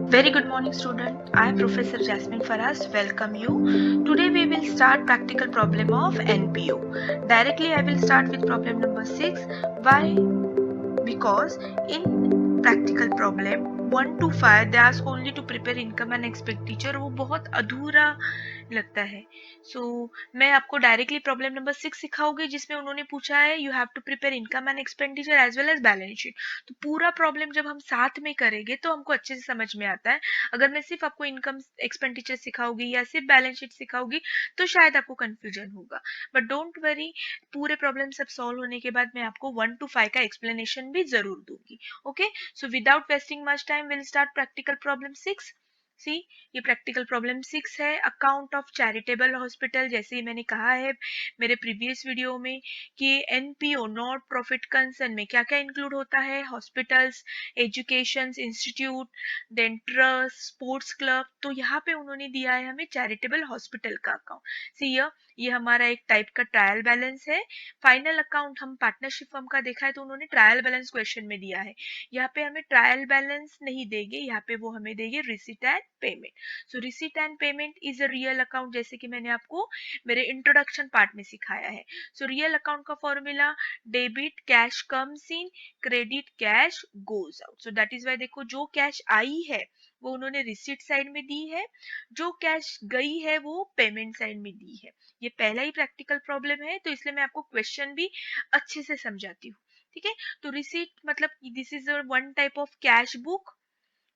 Very good morning, student. I am Professor Jasmine Faraz. Welcome you. Today we will start practical problem of NPO. Directly I will start with problem number 6. Why? Because in practical problem 1 to 5 they ask only to prepare income and expenditure. वो बहुत अधूरा लगता है. मैं आपको directly problem number 6 सिखाऊंगी जिसमें उन्होंने पूछा है you have to prepare income and expenditure as well as balance sheet. तो पूरा प्रॉब्लम जब हम साथ में करेंगे तो हमको अच्छे से समझ में आता है. अगर मैं सिर्फ आपको इनकम एक्सपेंडिचर सिखाऊंगी या सिर्फ बैलेंस शीट सिखाऊंगी तो शायद आपको कंफ्यूजन होगा. बट डोंट वरी, पूरे प्रॉब्लम सब सॉल्व होने के बाद मैं आपको 1 to 5 का एक्सप्लेनेशन भी जरूर दूंगी. Okay, so without wasting much time will start practical problem 6. सी, ये प्रैक्टिकल प्रॉब्लम 6 है. Account of charitable hospital. जैसे ही मैंने कहा है मेरे प्रीवियस वीडियो में कि एनपीओ नॉट प्रॉफिट कंसर्न में क्या क्या इंक्लूड होता है, hospitals, education institute, then trust, sports club. तो यहाँ पे उन्होंने दिया है हमें चैरिटेबल हॉस्पिटल का अकाउंट. सी, ये हमारा एक टाइप का ट्रायल बैलेंस है. फाइनल अकाउंट हम पार्टनरशिप फर्म का देखा है तो उन्होंने ट्रायल बैलेंस क्वेश्चन में दिया है. यहाँ पे हमें ट्रायल बैलेंस नहीं देंगे, यहाँ पे वो हमें देंगे receipt and payment. So receipt and payment is a real account, जैसे कि मैंने आपको मेरे इंट्रोडक्शन पार्ट में सिखाया है. सो रियल अकाउंट का formula debit cash comes in, credit cash goes out. So that is why देखो जो कैश आई है वो उन्होंने रिसीट साइड में दी है, जो कैश गई है वो पेमेंट साइड में दी है. ये पहला ही प्रैक्टिकल प्रॉब्लम है तो इसलिए मैं आपको क्वेश्चन भी अच्छे से समझाती हूँ. ठीक है, तो रिसीट मतलब this is one type of cash book.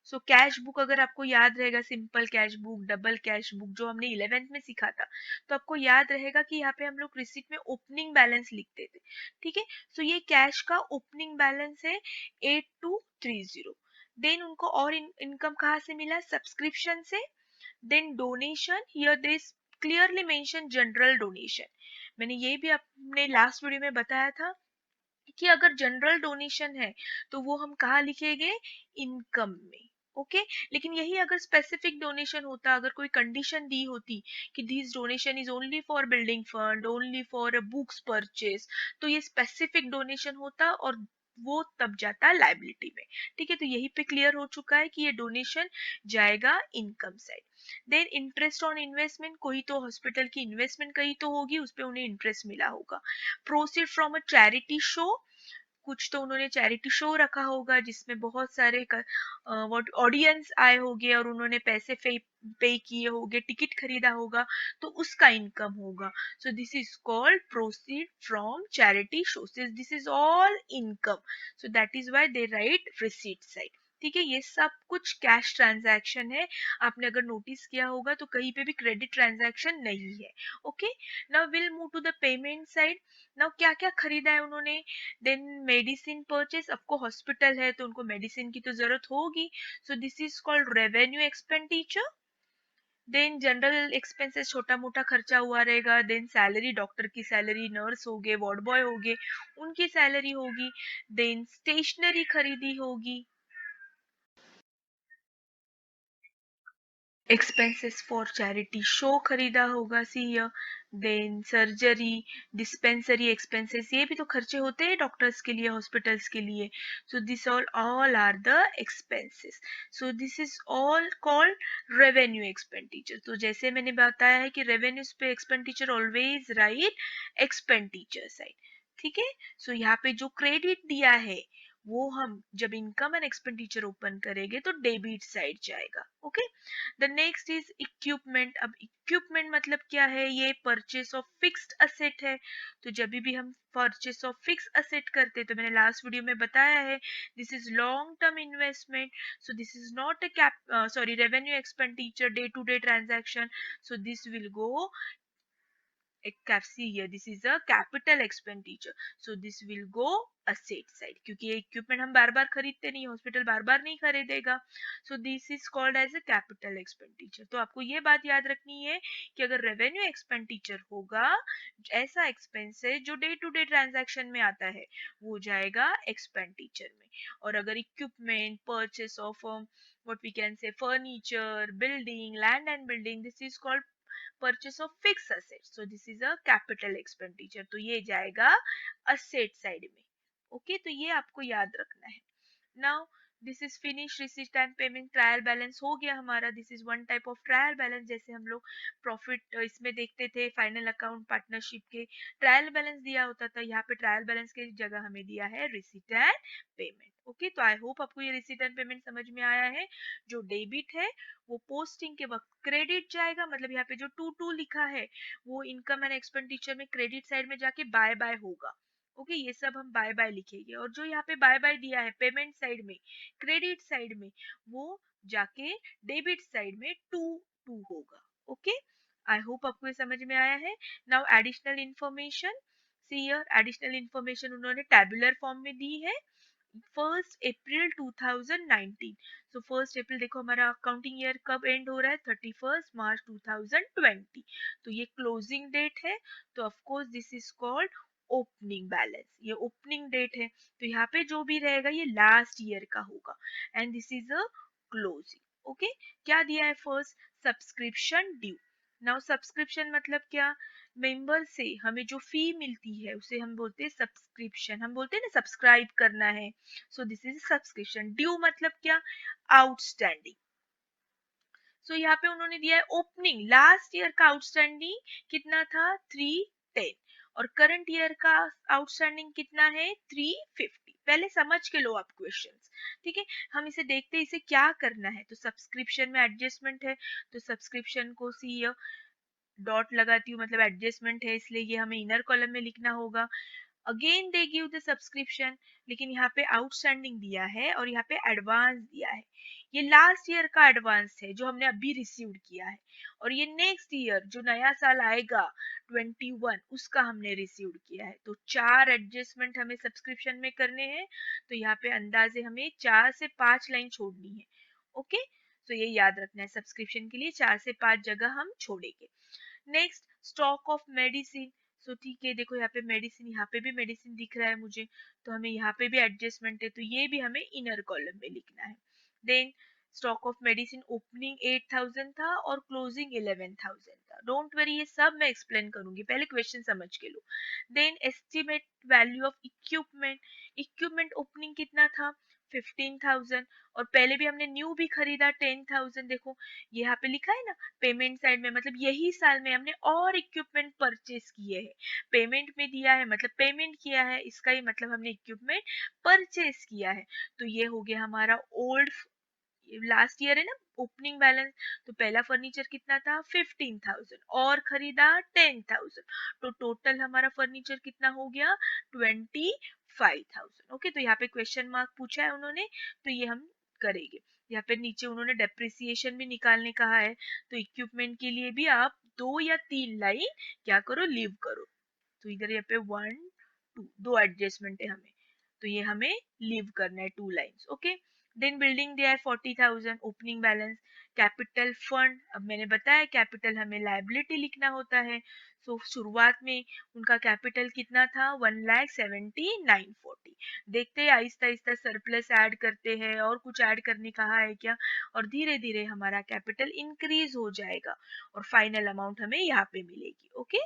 So cash book अगर आपको याद रहेगा, simple cash book, double cash book जो हमने 11th में सीखा था, तो आपको याद रहेगा कि यहाँ पे हम लोग रिसीट में ओपनिंग बैलेंस लिखते थे. ठीक है, सो ये कैश का ओपनिंग बैलेंस है 8230. देन उनको और इनकम कहाँ से मिला, सब्सक्रिप्शन से. Then donation, here they clearly mention general donation. मैंने ये भी अपने लास्ट वीडियो में बताया था कि अगर जनरल डोनेशन है तो वो हम कहाँ लिखेंगे, इनकम में. ओके, लेकिन यही अगर स्पेसिफिक डोनेशन होता, अगर कोई कंडीशन दी होती कि this donation is only for building fund, only for books purchase, तो ये स्पेसिफिक डोनेशन होता और वो तब जाता लाइबिलिटी में. ठीक है, तो यही पे क्लियर हो चुका है कि ये डोनेशन जाएगा income side. Then interest on investment, कोई तो हॉस्पिटल की इन्वेस्टमेंट कहीं तो होगी, उस पे उन्हें इंटरेस्ट मिला होगा. Proceed from a charity show, कुछ तो उन्होंने चैरिटी शो रखा होगा जिसमें बहुत सारे ऑडियंस आए होंगे और उन्होंने पैसे पे किए होंगे, टिकट खरीदा होगा, तो उसका इनकम होगा. सो this is called proceed from charity show. This is all income. So that is why they right receipt side. ठीक है, ये सब कुछ कैश ट्रांजैक्शन है. आपने अगर नोटिस किया होगा तो कहीं पे भी क्रेडिट ट्रांजैक्शन नहीं है. Okay, now will move to the payment side. Now क्या क्या खरीदा है उन्होंने. देन मेडिसिन परचेस, आपको हॉस्पिटल है तो उनको मेडिसिन की तो जरूरत होगी. So this is called revenue expenditure. Then general expenses, छोटा मोटा खर्चा हुआ रहेगा. देन सैलरी, डॉक्टर की सैलरी, नर्स हो गए, वार्ड बॉय हो गए, उनकी सैलरी होगी. देन स्टेशनरी खरीदी होगी, एक्सपेंसेस फॉर चैरिटी शो खरीदा होगा. सी, देन सर्जरी, डिस्पेंसरी एक्सपेंसेस, ये भी तो खर्चे होते हैं डॉक्टर्स के लिए, हॉस्पिटल्स के लिए. So this all are the expenses. So this is all called revenue expenditure. तो जैसे मैंने बताया है कि रेवेन्यूज पे expenditure always write expenditure side. ठीक है, सो यहाँ पे जो क्रेडिट दिया है वो हम जब इनकम एंड एक्सपेंडिचर ओपन करेंगे तो डेबिट साइड जाएगा. Okay, the next is equipment. अब इक्विपमेंट मतलब क्या है, ये परचेस ऑफ फिक्स्ड असेट है. तो जब भी हम परचेस ऑफ फिक्स असेट करते तो मैंने लास्ट वीडियो में बताया है this is long term investment. So this is not a cap sorry revenue expenditure day to day transaction. So this will go here, this is a capital expenditure. So this will go asset side, क्योंकि ये equipment हम बार बार खरीदते नहीं, hospital बार बार नहीं खरीदेगा. So this is called as a capital expenditure. तो आपको ये बात याद रखनी है कि अगर रेवेन्यू एक्सपेंडिचर होगा, ऐसा एक्सपेंस है जो डे टू डे ट्रांजैक्शन में आता है वो जाएगा एक्सपेंडिचर में. और अगर equipment, purchase of what we can say furniture, building, land and building, this is called purchase of fixed assets. So this is a capital expenditure. तो ये जाएगा asset side में. ओके, तो ये आपको याद रखना है. Now this is finish receipt and payment, trial balance हो गया हमारा। This is one type of trial balance, जैसे हम लोग प्रॉफिट इसमें देखते थे फाइनल अकाउंट पार्टनरशिप के ट्रायल बैलेंस दिया होता था, यहाँ पे ट्रायल बैलेंस की जगह हमें दिया है रिसीट एंड पेमेंट। ओके, तो आई होप आपको ये रिसीट एंड पेमेंट समझ में आया है। जो डेबिट है वो पोस्टिंग के वक्त क्रेडिट जाएगा, मतलब यहाँ पे जो टू टू लिखा है वो इनकम एंड एक्सपेंडिचर में क्रेडिट साइड में जाके बाय बाय होगा। ओके, ये सब हम बाय बाय लिखेंगे, और जो यहाँ पे बाय बाय दिया है पेमेंट साइड में, क्रेडिट साइड में, वो जाके डेबिट साइड में टू टू होगा। ओके, आई होप आपको ये समझ में आया है। Now additional information, see here additional information उन्होंने टैबुलर फॉर्म में दी है। 1 अप्रैल 2019, सो 1 अप्रैल देखो हमारा अकाउंटिंग ईयर कब एंड हो रहा है, 31 मार्च 2020, तो ये क्लोजिंग डेट है। तो of course this is called opening balance, ये ओपनिंग डेट है, तो यहाँ पे जो भी रहेगा ये लास्ट ईयर का होगा, and this is a closing. Okay, क्या दिया है first, subscription due. Now subscription मतलब क्या, मेंबर से हमें जो फी मिलती है उसे हम बोलते हैं सब्सक्रिप्शन, हम बोलते हैं ना सब्सक्राइब करना है, so this is subscription. Due मतलब क्या, आउटस्टैंडिंग। सो यहाँ पे उन्होंने दिया है ओपनिंग लास्ट ईयर का आउटस्टैंडिंग कितना था, 310, और करंट ईयर का आउटस्टैंडिंग कितना है, 350। पहले समझ के लो आप क्वेश्चंस, ठीक है। हम इसे देखते हैं इसे क्या करना है, तो सब्सक्रिप्शन में एडजस्टमेंट है, तो सब्सक्रिप्शन को सी डॉट लगाती हूँ, मतलब एडजस्टमेंट है इसलिए ये हमें इनर कॉलम में लिखना होगा। Again they give the subscription, लेकिन यहाँ पे आउटस्टैंडिंग दिया है और यहाँ पे एडवांस दिया है। ये लास्ट ईयर का एडवांस है जो हमने अभी रिसीव किया है, और ये नेक्स्ट ईयर जो नया साल आएगा 21 उसका हमने रिसीव किया है। तो 4 एडजस्टमेंट हमें सब्सक्रिप्शन में करने हैं, तो यहाँ पे अंदाजे हमें 4 से 5 लाइन छोड़नी है। ओके, तो ये याद रखना है, सब्सक्रिप्शन के लिए 4 से 5 जगह हम छोड़ेंगे। नेक्स्ट, स्टॉक ऑफ मेडिसिन, सो ठीक है, देखो यहाँ पे मेडिसिन, यहाँ पे भी मेडिसिन दिख रहा है मुझे, तो हमें यहाँ पे भी एडजस्टमेंट है, तो ये भी हमें इनर कॉलम में लिखना है। Then stock of medicine opening 8000 था और क्लोजिंग 11000 था। डोंट वरी, ये सब मैं एक्सप्लेन करूंगी, पहले क्वेश्चन समझ के लो। Then estimate value of equipment, equipment opening कितना था, 15000, और पहले भी हमने न्यू भी खरीदा 10000। देखो यहाँ पे लिखा है ना पेमेंट साइड में, मतलब यही साल में हमने और इक्विपमेंट परचेज किए हैं, पेमेंट में दिया है मतलब पेमेंट किया है, इसका ही मतलब हमने इक्विपमेंट परचेज किया है। तो ये हो गया हमारा ओल्ड, लास्ट ईयर है ना ओपनिंग बैलेंस, तो पहला फर्नीचर कितना था 15000 और खरीदा 10000, तो टोटल हमारा फर्नीचर कितना हो गया 25000। ओके, तो यहाँ पे क्वेश्चन मार्क पूछा है उन्होंने, तो ये हम करेंगे। यहाँ पे नीचे उन्होंने डेप्रिसिएशन भी निकालने कहा है, तो इक्विपमेंट के लिए भी आप 2 या 3 लाइन क्या करो, लीव करो। तो इधर यहाँ पे 1 2 दो एडजस्टमेंट है हमें, तो ये हमें लीव करना है 2 लाइन्स। ओके, देन बिल्डिंग दिया है 40000 ओपनिंग बैलेंस। कैपिटल फंड, अब मैंने बताया कैपिटल हमें लायबिलिटी लिखना होता है, सो शुरुआत में उनका कैपिटल कितना था 1,79,40। देखते हैं आहिस्ता आहिस्ता सरप्लस ऐड करते हैं, और कुछ ऐड करने कहा है क्या, और धीरे धीरे हमारा कैपिटल इंक्रीज हो जाएगा, और फाइनल अमाउंट हमें यहाँ पे मिलेगी। ओके,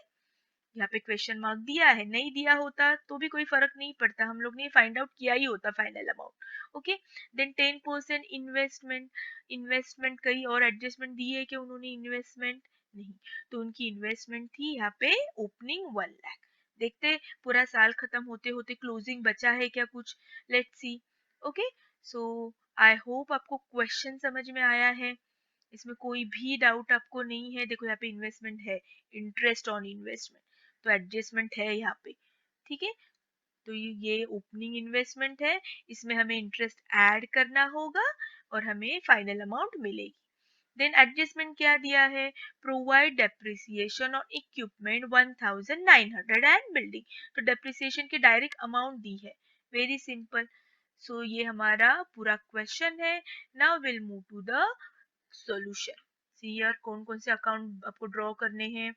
यहाँ पे क्वेश्चन मार्क दिया है, नहीं दिया होता तो भी कोई फर्क नहीं पड़ता, हम लोग ने फाइंड आउट किया ही होता final amount. Okay, then 10% investment, investment कहीं और एडजस्टमेंट दी है कि उन्होंने इन्वेस्टमेंट नहीं, तो उनकी इन्वेस्टमेंट थी यहाँ पे ओपनिंग 1 लाख। देखते पूरा साल खत्म होते होते क्लोजिंग बचा है क्या कुछ, let's see. Okay, so I hope आपको क्वेश्चन समझ में आया है, इसमें कोई भी डाउट आपको नहीं है। देखो यहाँ पे इन्वेस्टमेंट है, इंटरेस्ट ऑन इन्वेस्टमेंट, तो एडजस्टमेंट है यहाँ पे, ठीक है। तो ये ओपनिंग इन्वेस्टमेंट है, इसमें हमें इंटरेस्ट ऐड करना होगा और हमें फाइनल अमाउंट मिलेगी। देन एडजस्टमेंट क्या दिया है, provide depreciation on equipment 1900 and building, तो डेप्रिसिएशन की डायरेक्ट अमाउंट दी है, वेरी सिंपल। सो ये हमारा पूरा क्वेश्चन है। Now will move to the solution. See here कौन कौन से अकाउंट आपको ड्रॉ करने हैं।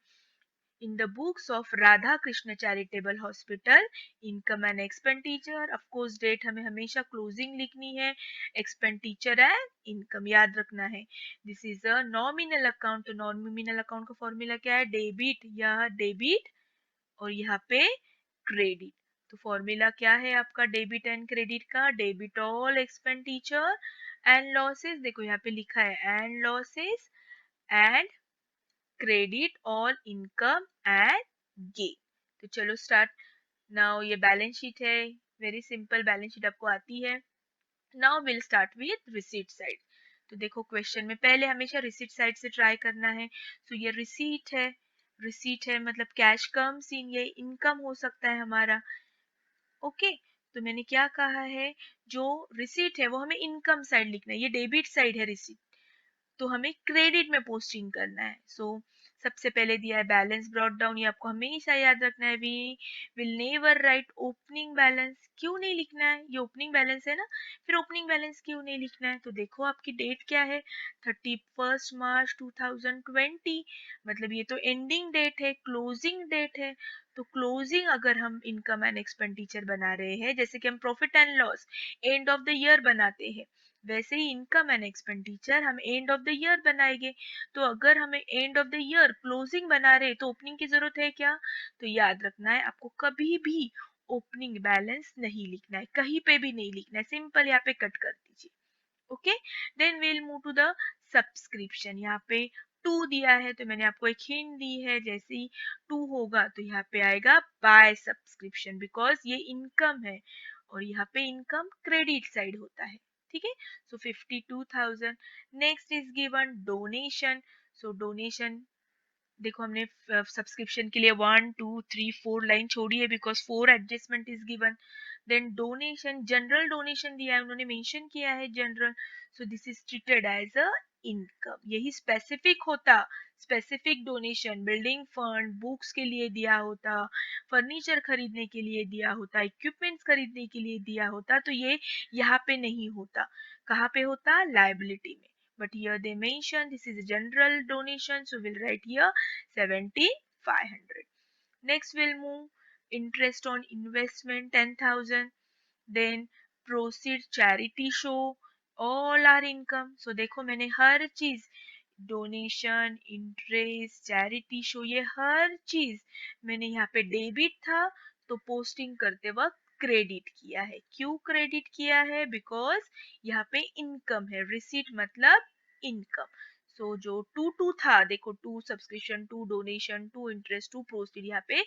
In the books of Radha Krishna charitable hospital, income and expenditure, of course date हमें हमेशा क्लोजिंग लिखनी है, एक्सपेंडिचर एंड इनकम याद रखना है। This is a nominal account, तो नॉमिनल अकाउंट का फॉर्मूला क्या है, डेबिट या डेबिट, और यहाँ पे क्रेडिट। तो फॉर्मूला क्या है आपका डेबिट एंड क्रेडिट का? Debit all expenditure and losses, देखो यहाँ पे लिखा है and losses, and credit all income and gain. तो चलो स्टार्ट। नाउ ये बैलेंस शीट है, वेरी सिंपल बैलेंस शीट आपको आती है। Now will start with receipt side. तो देखो क्वेश्चन में पहले हमेशा रिसीट साइड से ट्राई करना है। सो ये रिसीट है, रिसीट है मतलब कैश कम्स इन, ये इनकम हो सकता है हमारा। ओके, तो मैंने क्या कहा है, जो रिसीट है वो हमें इनकम साइड लिखना है, ये डेबिट साइड है रिसीट, तो हमें क्रेडिट में पोस्टिंग करना है। सो सबसे पहले दिया है बैलेंस ब्रॉट डाउन, ये आपको हमेशा याद रखना है। We will never write opening balance, क्यों नहीं लिखना है, ये ओपनिंग बैलेंस है ना, फिर ओपनिंग बैलेंस क्यों नहीं लिखना है? तो देखो आपकी डेट क्या है, 31 मार्च 2020, मतलब ये तो एंडिंग डेट है, क्लोजिंग डेट है। तो क्लोजिंग अगर हम इनकम एंड एक्सपेंडिचर बना रहे हैं, जैसे कि हम profit and loss end of the year बनाते हैं, वैसे ही इनकम एंड एक्सपेंडिचर हम एंड ऑफ द ईयर बनाएंगे। तो अगर हमें end of the year closing बना रहे तो ओपनिंग की जरूरत है क्या? तो याद रखना है आपको, कभी भी ओपनिंग बैलेंस नहीं लिखना है, कहीं पे भी नहीं लिखना है, सिंपल यहाँ पे कट कर दीजिए। Okay, then we'll move to the subscription. यहाँ पे टू दिया है तो मैंने आपको एक हिंट दी है, जैसे ही टू होगा तो यहाँ पे आएगा बाय सब्सक्रिप्शन, बिकॉज ये इनकम है और यहाँ पे इनकम क्रेडिट साइड होता है। ठीक है, सो 52,000। Next is given donation. So donation, देखो हमने सब्सक्रिप्शन के लिए 1 2 3 4 लाइन छोड़ी है, because 4 adjustment is given. Then donation, general donation दिया है, उन्होंने मेंशन किया है general, so this is treated as a income. यही स्पेसिफिक होता, specific donation building fund books के लिए दिया होता, फर्नीचर खरीदने के लिए दिया होता, इक्विपमेंट्स खरीदने के लिए दिया होता, तो ये यहाँ पे नहीं होता। कहाँ पे होता? लाइबिलिटी में। But here they mention this is a general donation, so we'll write here 7,500. Next we'll move interest on investment 10,000. Then proceed charity show, all our income. So देखो मैंने हर चीज, डोनेशन, इंटरेस्ट, चैरिटी शो, ये हर चीज मैंने यहाँ पे debit था तो पोस्टिंग करते वक्त क्रेडिट किया है। क्यों क्रेडिट किया है? बिकॉज यहाँ पे इनकम है, रिसीट मतलब इनकम। सो जो टू टू था, देखो to subscription, to donation, to interest, to proceed, यहाँ पे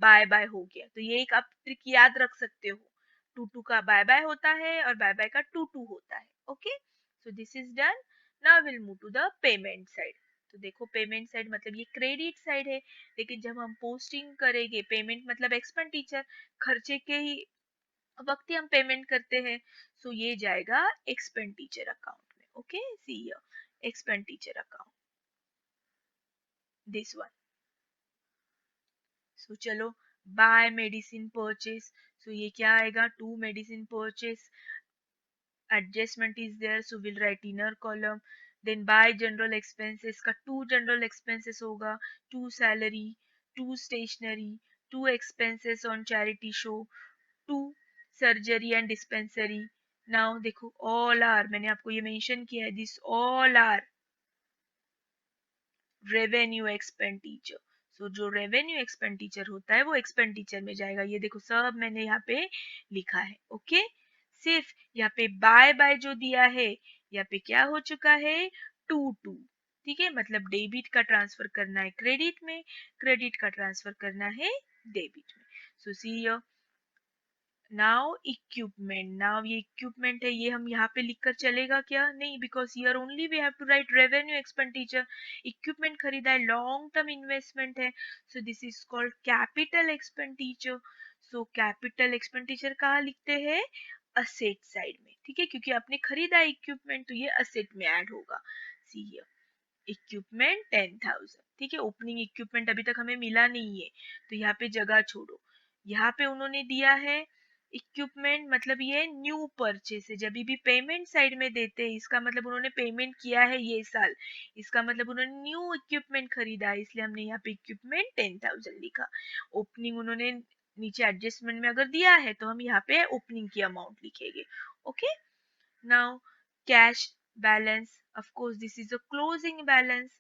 बाय बाय हो गया। तो ये एक आप ट्रिक याद रख सकते हो, टू टू का बाय बाय होता है और बाय बाय का टू टू होता है। Okay, so this is done. Now will move to the payment side. तो देखो पेमेंट साइड मतलब ये क्रेडिट साइड है, लेकिन जब हम पोस्टिंग करेंगे, पेमेंट मतलब एक्सपेंडिचर, खर्चे के ही वक्त ही हम पेमेंट करते हैं, सो ये जाएगा एक्सपेंडिचर अकाउंट में। Okay, see here expenditure account, this one. So चलो, बाय मेडिसिन परचेस, सो ये क्या आएगा? To medicine purchase, adjustment is there, so we'll write inner column. Then by general expenses का two general expenses होगा, two salary, two stationery, two expenses on charity show, two surgery and dispensary. Now देखो all are, मैंने आपको ये mention किया है, this all are revenue expenditure. So जो revenue expenditure होता है वो एक्सपेंडिचर में जाएगा। ये देखो सब मैंने यहाँ पे लिखा है। ओके, सिर्फ यहाँ पे बाय बाय जो दिया है, यहाँ पे क्या हो चुका है? To to. ठीक है, मतलब डेबिट का ट्रांसफर करना है क्रेडिट में, क्रेडिट का ट्रांसफर करना है डेबिट में। So see now equipment, now ये इक्विपमेंट है, ये हम यहाँ पे लिखकर चलेगा क्या? नहीं, because here only we have to write revenue expenditure. Equipment खरीदा है, लॉन्ग टर्म इन्वेस्टमेंट है, so this is called capital expenditure. So capital expenditure कहाँ लिखते हैं? असेट साइड में। ठीक है, क्योंकि आपने खरीदा इक्विपमेंट तो ये असेट में ऐड होगा। See here equipment 10,000। ठीक है, ओपनिंग इक्विपमेंट अभी तक हमें मिला नहीं है, तो यहाँ पे जगह छोड़ो। यहाँ पे उन्होंने दिया है इक्विपमेंट, मतलब ये न्यू परचेस है, जब भी पेमेंट साइड में देते हैं इसका मतलब उन्होंने पेमेंट किया है ये साल, इसका मतलब उन्होंने न्यू इक्विपमेंट खरीदा है, इसलिए हमने यहाँ पे इक्विपमेंट 10,000 लिखा। ओपनिंग उन्होंने नीचे एडजस्टमेंट में अगर दिया है तो हम यहाँ पे ओपनिंग की अमाउंट लिखेंगे। Okay, now cash balance, of course this is a closing balance,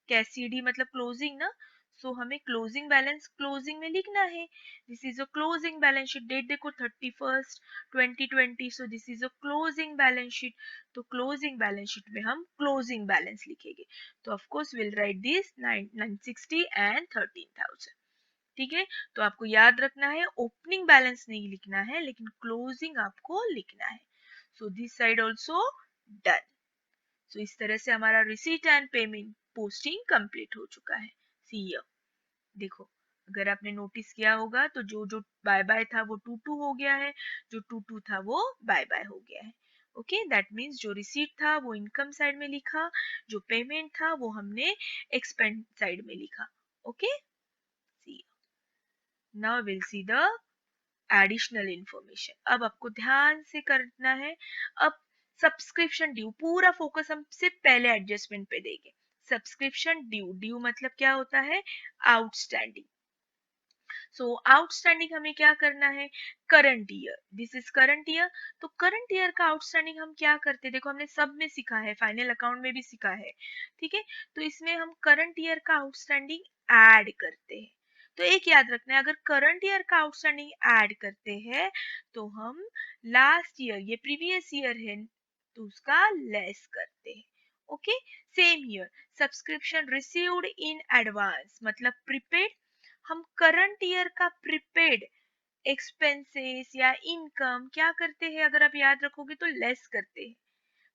cash C D मतलब क्लोजिंग ना, सो हमें क्लोजिंग बैलेंस क्लोजिंग में लिखना है. This is a closing balance sheet. Date देखो 31st 2020. So this is a closing balance sheet. तो closing balance sheet में हम क्लोजिंग बैलेंस लिखेंगे. तो of course will write this 960 and 13,000. ठीक है. तो आपको याद रखना है ओपनिंग बैलेंस नहीं लिखना है लेकिन क्लोजिंग आपको लिखना है. So this side also done. So इस तरह से हमारा receipt and payment posting complete हो चुका है. See here. देखो अगर आपने नोटिस किया होगा तो जो जो बाय बाय था वो टू टू हो गया है, जो टू टू था वो बाय बाय हो गया है. ओके, दैट मीन्स जो रिसीट था वो इनकम साइड में लिखा, जो पेमेंट था वो हमने एक्सपेंस साइड में लिखा. Okay, see now will see the additional information. अब आपको ध्यान से करना है. अब सब्सक्रिप्शन ड्यू, पूरा फोकस हम से पहले एडजस्टमेंट पे देंगे. सब्सक्रिप्शन ड्यू, ड्यू मतलब क्या होता है? आउटस्टैंडिंग. सो आउटस्टैंडिंग हमें क्या करना है? Current year. This is current year. तो करंट ईयर का आउटस्टैंडिंग हम क्या करते हैं? देखो हमने सब में सीखा है, फाइनल अकाउंट में भी सीखा है. ठीक है. तो इसमें हम करंट ईयर का आउटस्टैंडिंग ऐड करते हैं. तो एक याद रखना है, अगर करंट ईयर का आउटस्टैंडिंग ऐड करते हैं तो हम लास्ट ईयर, ये प्रीवियस ईयर है तो उसका लेस करते हैं. Okay, same year. Subscription received in advance मतलब प्रीपेड. हम करंट ईयर का प्रीपेड एक्सपेंसेस या इनकम क्या करते हैं? अगर आप याद रखोगे तो लेस करते हैं.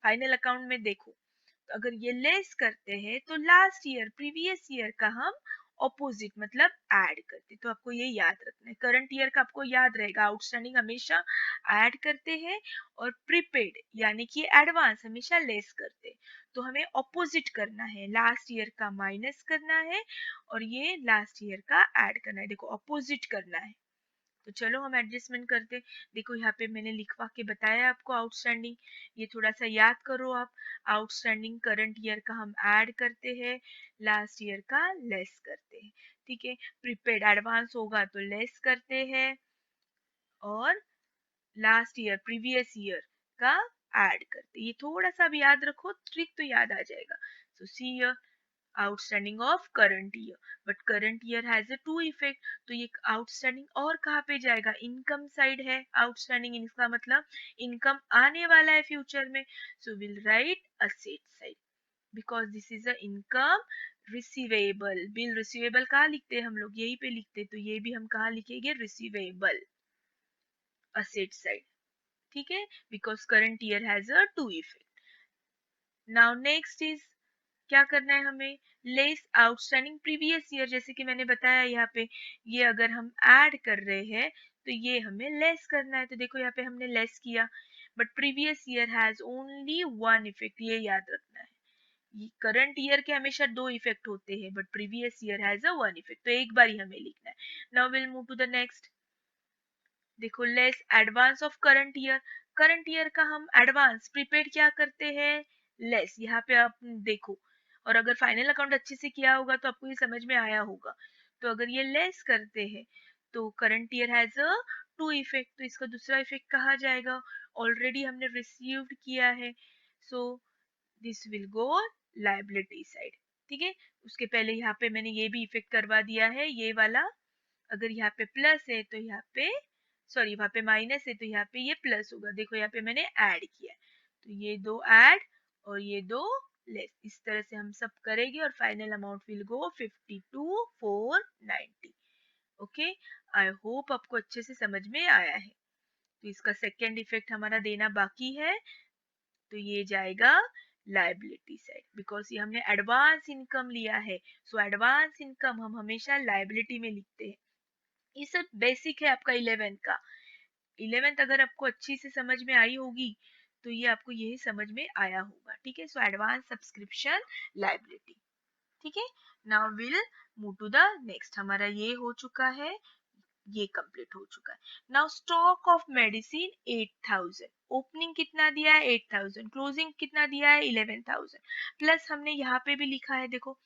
फाइनल अकाउंट में देखो, तो अगर ये लेस करते हैं तो लास्ट ईयर प्रीवियस ईयर का हम ऑपोजिट मतलब ऐड करते. तो आपको ये याद रखना है. करंट ईयर का आपको याद रहेगा आउटस्टैंडिंग हमेशा ऐड करते हैं और प्रीपेड यानी कि एडवांस हमेशा लेस करते हैं. तो हमें ऑपोजिट करना है, लास्ट ईयर का माइनस करना है और ये लास्ट ईयर का ऐड करना है. देखो ऑपोजिट करना है. तो चलो हम एडजस्टमेंट करते. देखो यहाँ पे मैंने लिखवा के बताया आपको आउटस्टैंडिंग. ये थोड़ा सा याद करो आप. आउटस्टैंडिंग करंट ईयर का हम ऐड करते हैं, लास्ट ईयर का लेस करते हैं. ठीक है. प्रीपेड एडवांस होगा तो लेस करते हैं और लास्ट ईयर प्रीवियस ईयर का ऐड करते. ये थोड़ा सा भी याद रखो, ट्रिक तो याद आ जाएगा. So see outstanding of current year. But current year has a two effect. तो ये आउटस्टैंडिंग और कहाँ पे जाएगा? इनकम साइड है आउटस्टैंडिंग. इसका मतलब इनकम आने वाला है फ्यूचर में. So will write asset side because this is a income receivable. Bill receivable कहाँ लिखते हैं हम लोग? यहीं पे लिखते. तो ये भी हम कहाँ लिखेंगे? Receivable asset side. ठीक है, because current year has a two effect. Now next is क्या करना है हमें? Less outstanding previous year. जैसे कि मैंने बताया यहाँ पे ये अगर हम ऐड कर रहे हैं तो ये हमें लेस करना है. तो देखो यहाँ पे हमने लेस किया. But previous year has only one effect, ये याद रखना है. करंट ईयर के हमेशा दो इफेक्ट होते हैं but previous year has a one effect. तो एक बार ही हमें लिखना है. Now will move to the next. देखो less advance of current year. Current year का हम एडवांस प्रीपेड क्या करते हैं? लेस. यहाँ पे आप देखो, और अगर फाइनल अकाउंट अच्छे से किया होगा तो आपको ये समझ में आया होगा. तो अगर ये लेस करते हैं तो current year has a two effect. तो इसका दूसरा इफेक्ट कहा जाएगा? ऑलरेडी हमने रिसीव्ड किया है. So this will go liability side. ठीक है. उसके पहले यहाँ पे मैंने ये भी इफेक्ट करवा दिया है, ये वाला. अगर यहाँ पे प्लस है तो यहाँ पे, सॉरी वहां पे माइनस है तो यहाँ पे ये प्लस होगा. देखो यहाँ पे मैंने ऐड किया है. तो ये दो ऐड और ये दो लेस. इस तरह से हम सब करेंगे और final amount will go 52,490. Okay, I hope आपको अच्छे से समझ में आया है. तो इसका सेकेंड इफेक्ट हमारा देना बाकी है. तो ये जाएगा लायबिलिटी साइड बिकॉज ये हमने एडवांस इनकम लिया है. सो एडवांस इनकम हम हमेशा लायबिलिटी में लिखते हैं. ये सब बेसिक है आपका 11th का. 11th अगर आपको अच्छी से समझ में आई होगी तो ये आपको यही समझ में आया होगा. ठीक है. So advance subscription liability. ठीक है. Now will move to the next. हमारा ये हो चुका है, ये कंप्लीट हो चुका है. Now stock of medicine 8000. Opening कितना दिया है? 8000. क्लोजिंग कितना दिया है? 11000. प्लस हमने यहाँ पे भी लिखा है देखो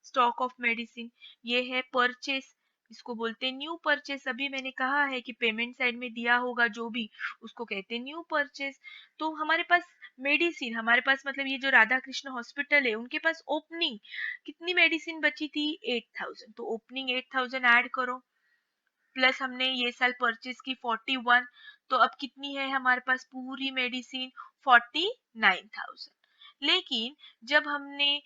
स्टॉक ऑफ मेडिसिन. ये है परचेस, इसको बोलते हैं न्यू परचेस। अभी मैंने कहा है कि पेमेंट साइड में दिया होगा जो भी, उसको कहते हैं न्यू परचेस। तो हमारे पास मेडिसिन, हमारे पास मतलब ये जो राधा कृष्ण हॉस्पिटल है उनके पास ओपनिंग कितनी मेडिसिन बची थी, 8000। तो ओपनिंग 8000 ऐड करो, प्लस हमने ये साल परचेज की 41, तो अब कितनी है हमारे पास पूरी मेडिसिन, 49,000। लेकिन जब हमने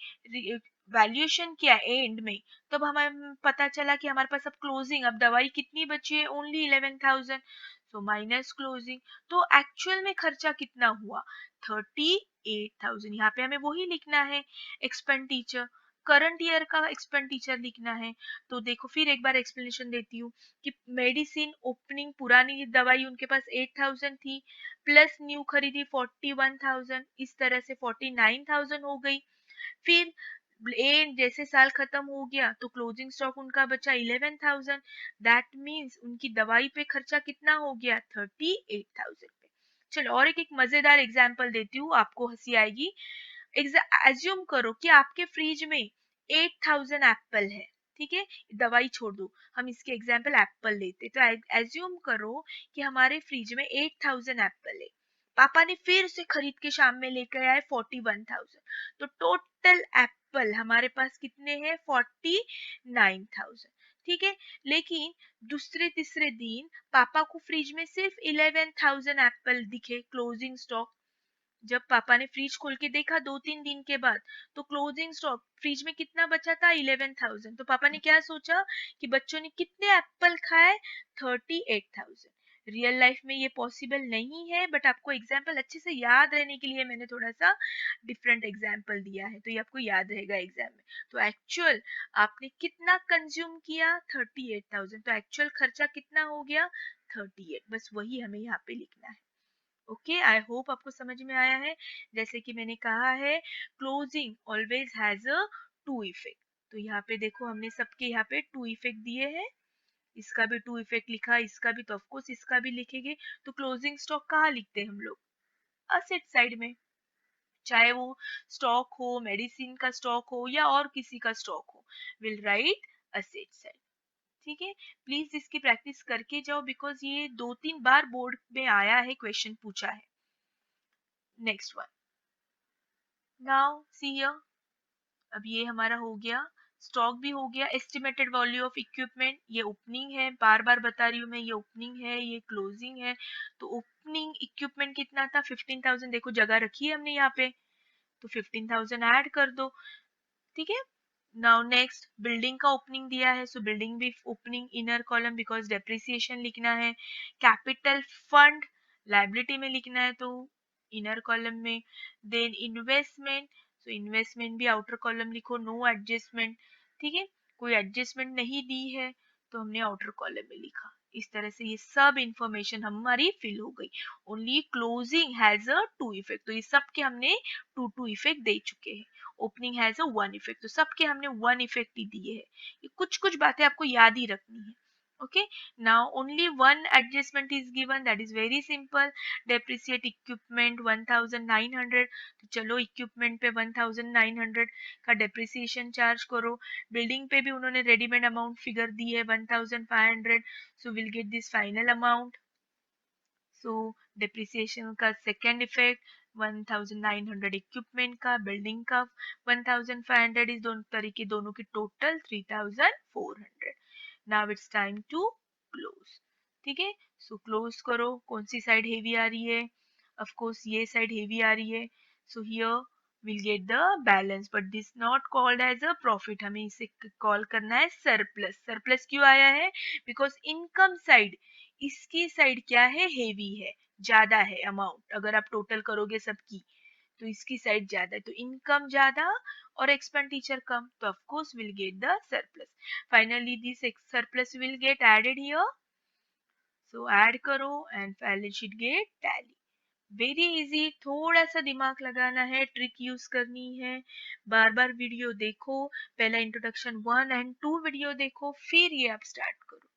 वैल्यूएशन किया एंड में, तब हमें पता चला कि हमारे पास अब क्लोजिंग, अब दवाई कितनी बची है, ओनली 11,000। So minus closing. तो एक्चुअल में खर्चा कितना हुआ, 38,000। यहाँ पे हमें वही लिखना है एक्सपेंडिचर, करंट ईयर का एक्सपेंडिचर लिखना है। तो देखो फिर एक बार एक्सप्लेनेशन देती हूँ कि मेडिसिन ओपनिंग पुरानी दवाई उनके पास 8000 थी, प्लस न्यू खरीदी 41,000, इस तरह से 49,000 हो गई। फिर जैसे साल खत्म हो गया तो क्लोजिंग स्टॉक उनका बचा 11,000। दैट मीन्स उनकी दवाई पे खर्चा कितना हो गया, 38,000 पे। चलो और एक मजेदार एग्जांपल देती हूँ, आपको हंसी आएगी। एज्यूम करो कि आपके फ्रिज में 8000 एप्पल है, ठीक है, दवाई छोड़ दो, हम इसके एग्जांपल एप्पल लेते। तो एज्यूम करो कि हमारे फ्रिज में 8000 एप्पल है, पापा ने फिर से खरीद के शाम में लेकर आए 41,000। तो टोटल एप्पल हमारे पास कितने हैं, 49,000, ठीक है। लेकिन दूसरे तीसरे दिन पापा को फ्रिज में सिर्फ 11,000 एप्पल दिखे क्लोजिंग स्टॉक। जब पापा ने फ्रिज खोल के देखा 2-3 दिन के बाद, तो क्लोजिंग स्टॉक फ्रिज में कितना बचा था, 11,000। तो पापा ने क्या सोचा कि बच्चों ने कितने एप्पल खाए, 38,000। रियल लाइफ में ये पॉसिबल नहीं है, बट आपको एग्जाम्पल अच्छे से याद रहने के लिए मैंने थोड़ा सा डिफरेंट एग्जाम्पल दिया है, तो ये आपको याद रहेगा एग्जाम में। तो एक्चुअल आपने कितना कंज्यूम किया, 38,000। तो एक्चुअल खर्चा कितना हो गया, 38। बस वही हमें यहाँ पे लिखना है। ओके, आई होप आपको समझ में आया है। जैसे कि मैंने कहा है, closing always has a two effect. तो यहाँ पे देखो हमने सबके यहाँ पे टू इफेक्ट दिए हैं, इसका भी टू इफेक्ट लिखा, इसका भी, तो ऑफकोर्स इसका भी लिखेंगे। तो क्लोजिंग स्टॉक कहाँ लिखते हैं हम लोग, असेट साइड में, चाहे वो स्टॉक हो, मेडिसिन का स्टॉक हो या और किसी का स्टॉक हो, विल राइट असेट साइड। ठीक है, प्लीज इसकी प्रैक्टिस करके जाओ, बिकॉज ये 2-3 बार बोर्ड में आया है, क्वेश्चन पूछा है। Next one, now see here. अब ये हमारा हो गया, स्टॉक भी हो गया। एस्टिमेटेड वैल्यू ऑफ इक्विपमेंट, ये ओपनिंग है, बार बार बता रही हूँ मैं, ये ओपनिंग है, ये क्लोजिंग है। तो ओपनिंग इक्विपमेंट कितना था, 15,000। देखो जगह रखी है हमने यहाँ पे, तो 15,000 ऐड कर दो, ठीक है। नाउ नेक्स्ट, बिल्डिंग का ओपनिंग दिया है, सो बिल्डिंग भी opening inner column, because depreciation लिखना है। कैपिटल फंड लाइबिलिटी में लिखना है, तो इनर कॉलम में। देन इन्वेस्टमेंट, सो इन्वेस्टमेंट भी आउटर कॉलम लिखो, नो एडजस्टमेंट, ठीक है, कोई एडजस्टमेंट नहीं दी है, तो हमने आउटर कॉलम में लिखा। इस तरह से ये सब इंफॉर्मेशन हमारी फिल हो गई। Only closing has a two effect, तो ये सब के हमने टू टू इफेक्ट दे चुके हैं। Opening has a one effect, तो सबके हमने वन इफेक्ट ही दिए है। ये कुछ कुछ बातें आपको याद ही रखनी है। Okay, now only one adjustment is given, that is very simple. Depreciate equipment 1900, तो चलो इक्विपमेंट पे 1900 का डेप्रिसिएशन चार्ज करो। बिल्डिंग पे भी उन्होंने रेडीमेड अमाउंट फिगर दी है 1500, so will get this final amount. So depreciation का सेकेंड इफेक्ट, 1900 इक्विपमेंट का, बिल्डिंग का 1500, इस दोनों तरीके, दोनों की total 3400। Now it's time to close, ठीक है। सो क्लोज करो, कौन सी साइड हेवी आ रही है, ऑफ कोर्स ये साइड हेवी आ रही है। So here we'll get the balance, but this not called as a profit, हमें इसे कॉल करना है सरप्लस। सरप्लस क्यों आया है, बिकॉज इनकम साइड, इसकी साइड क्या है, हेवी है, ज्यादा है अमाउंट, अगर आप टोटल करोगे सबकी, तो इसकी साइड ज्यादा है, तो इनकम ज्यादा और एक्सपेंडिचर कम, तो of course will get the surplus. Finally this surplus will get added here, so add करो and balance sheet get tally. Very easy, थोड़ा सा दिमाग लगाना है, ट्रिक यूज करनी है। बार बार वीडियो देखो, पहला इंट्रोडक्शन 1 और 2 वीडियो देखो, फिर ये आप स्टार्ट करो।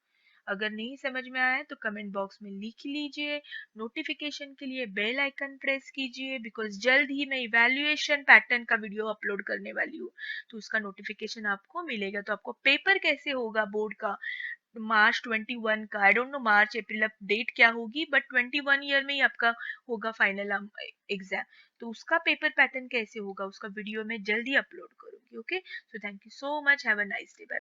अगर नहीं समझ में आया तो कमेंट बॉक्स में लिख लीजिए। नोटिफिकेशन के लिए बेल आइकन प्रेस कीजिए, बिकॉज जल्द ही मैं इवैल्यूएशन पैटर्न का वीडियो अपलोड करने वाली हूँ, तो उसका नोटिफिकेशन आपको मिलेगा। तो आपको पेपर कैसे होगा बोर्ड का, मार्च 21 का, आई डोंट नो मार्च अप्रैल अब डेट क्या होगी, बट 21 ईयर में ही आपका होगा फाइनल एग्जाम। तो उसका पेपर पैटर्न कैसे होगा उसका वीडियो मैं जल्दी अपलोड करूंगी। Okay, so thank you so much, have a nice day.